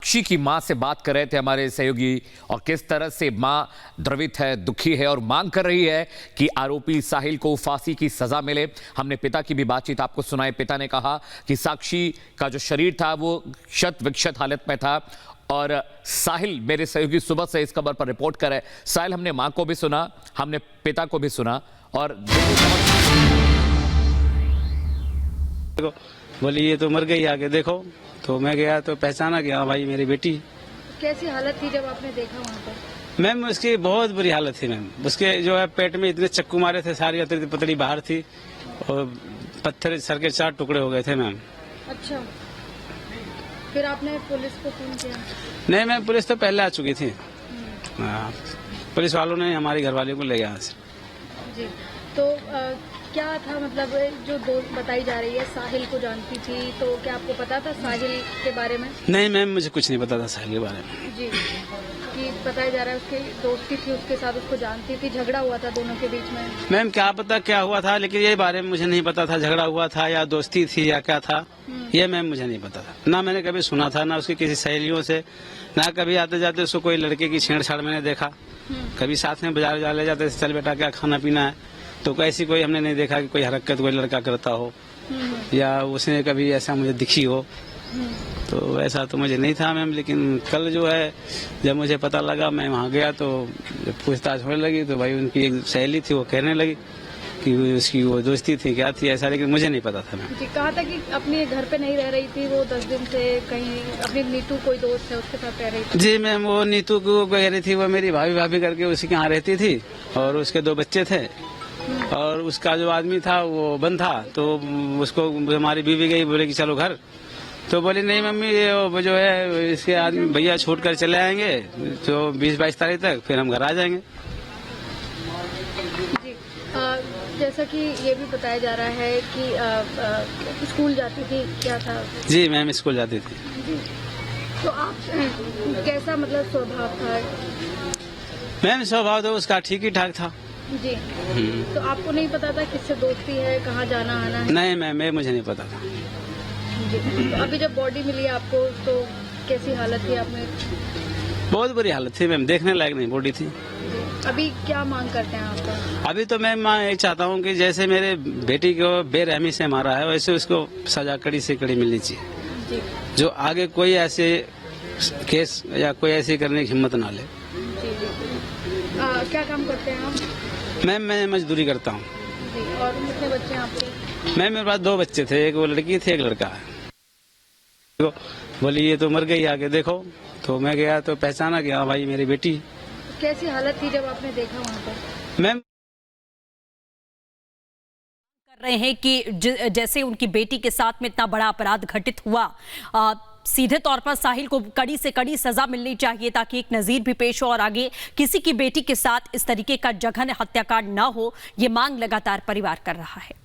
साक्षी की मां से बात कर रहे थे हमारे सहयोगी, और किस तरह से मां द्रवित है, दुखी है और मांग कर रही है कि आरोपी साहिल को फांसी की सजा मिले। हमने पिता की भी बातचीत आपको सुनाई। पिता ने कहा कि साक्षी का जो शरीर था वो क्षत विक्षत हालत में था, और साहिल, मेरे सहयोगी सुबह से इस खबर पर रिपोर्ट कर रहे। साहिल, हमने मां को भी सुना, हमने पिता को भी सुना, और देखो बोली ये तो मर गई, आगे देखो। तो मैं गया तो पहचाना कि हाँ भाई मेरी बेटी। कैसी हालत थी जब आपने देखा वहाँ पर? मैम उसकी बहुत बुरी हालत थी मैम। उसके जो है पेट में इतने चक्कू मारे थे, सारी अतरी पतली बाहर थी और पत्थर सर के 4 टुकड़े हो गए थे मैम। अच्छा, फिर आपने पुलिस को फोन किया? नहीं मैम, पुलिस तो पहले आ चुकी थी। हाँ, पुलिस वालों ने हमारी घरवाली को ले गया यहाँ से। जी, तो क्या था, मतलब जो दोस्त बताई जा रही है साहिल को जानती थी, तो क्या आपको पता था साहिल के बारे में? नहीं मैम, मुझे कुछ नहीं पता था साहिल के बारे में। जी, कि बताया जा रहा है उसकी दोस्ती थी उसके साथ, उसको जानती थी, झगड़ा हुआ था दोनों के बीच में। मैम क्या पता क्या हुआ था, लेकिन ये बारे में मुझे नहीं पता था, झगड़ा हुआ था या दोस्ती थी या क्या था, ये मैम मुझे नहीं पता था। ना मैंने कभी सुना था, ना उसकी किसी सहेलियों से, ना कभी आते जाते उसको कोई लड़के की छेड़छाड़ मैंने देखा। कभी साथ में बाजार ले जाते, चल बेटा क्या खाना पीना है, तो ऐसी कोई हमने नहीं देखा कि कोई हरकत कोई लड़का करता हो या उसने कभी ऐसा मुझे दिखी हो। तो ऐसा तो मुझे नहीं था मैम। लेकिन कल जो है जब मुझे पता लगा, मैं वहाँ गया तो जब पूछताछ होने लगी तो भाई उनकी एक सहेली थी, वो कहने लगी कि उसकी वो दोस्ती थी, क्या थी ऐसा, लेकिन मुझे नहीं पता था मैम। जी, कहा था कि अपने घर पे नहीं रह रही थी वो 10 दिन से, कहीं अपनी नीतू कोई दोस्त है उसके साथ रह रही थी। जी मैम, वो नीतू को कह रही थी, वो मेरी भाभी भाभी करके उसी के यहाँ रहती थी और उसके 2 बच्चे थे, और उसका जो आदमी था वो बंद था। तो उसको हमारी बीवी गई, बोले कि चलो घर, तो बोली नहीं मम्मी, ये जो है इसके आदमी भैया छोड़ कर चले आएंगे तो 20-22 तारीख तक, फिर हम घर आ जाएंगे। जी, जैसा कि ये भी बताया जा रहा है कि स्कूल जाती थी, क्या था? जी मैम, स्कूल जाती थी। जी, तो आप कैसा मतलब स्वभाव था? मैम स्वभाव तो उसका ठीक ही ठाक था। जी, तो आपको नहीं पता था किससे दोस्ती है, कहाँ जाना आना है? नहीं मैम, ये मुझे नहीं पता था। जी, तो अभी जब बॉडी मिली आपको तो कैसी हालत थी? आपने बहुत बुरी हालत थी मैम, देखने लायक नहीं बॉडी थी। अभी क्या मांग करते हैं आप? अभी तो मैम मैं ये चाहता हूँ कि जैसे मेरे बेटी को बेरहमी से मारा है, वैसे उसको सजा कड़ी से कड़ी मिलनी चाहिए। जी, जो आगे कोई ऐसे केस या कोई ऐसी करने की हिम्मत ना ले। जी, क्या काम करते हैं आप? मैम मैं मजदूरी करता हूँ। जी, और कितने बच्चे हैं आपके? मैम मेरे पास 2 बच्चे थे, एक वो लड़की थी, एक लड़का है। देखो बोली ये तो मर गई, आगे देखो। तो मैं गया तो पहचाना कि हाँ भाई मेरी बेटी। कैसी हालत थी जब आपने देखा वहाँ पर? मैम कर रहे हैं कि जैसे उनकी बेटी के साथ में इतना बड़ा अपराध घटित हुआ, सीधे तौर पर साहिल को कड़ी से कड़ी सजा मिलनी चाहिए ताकि एक नजीर भी पेश हो और आगे किसी की बेटी के साथ इस तरीके का जघन्य हत्याकांड न हो। ये मांग लगातार परिवार कर रहा है।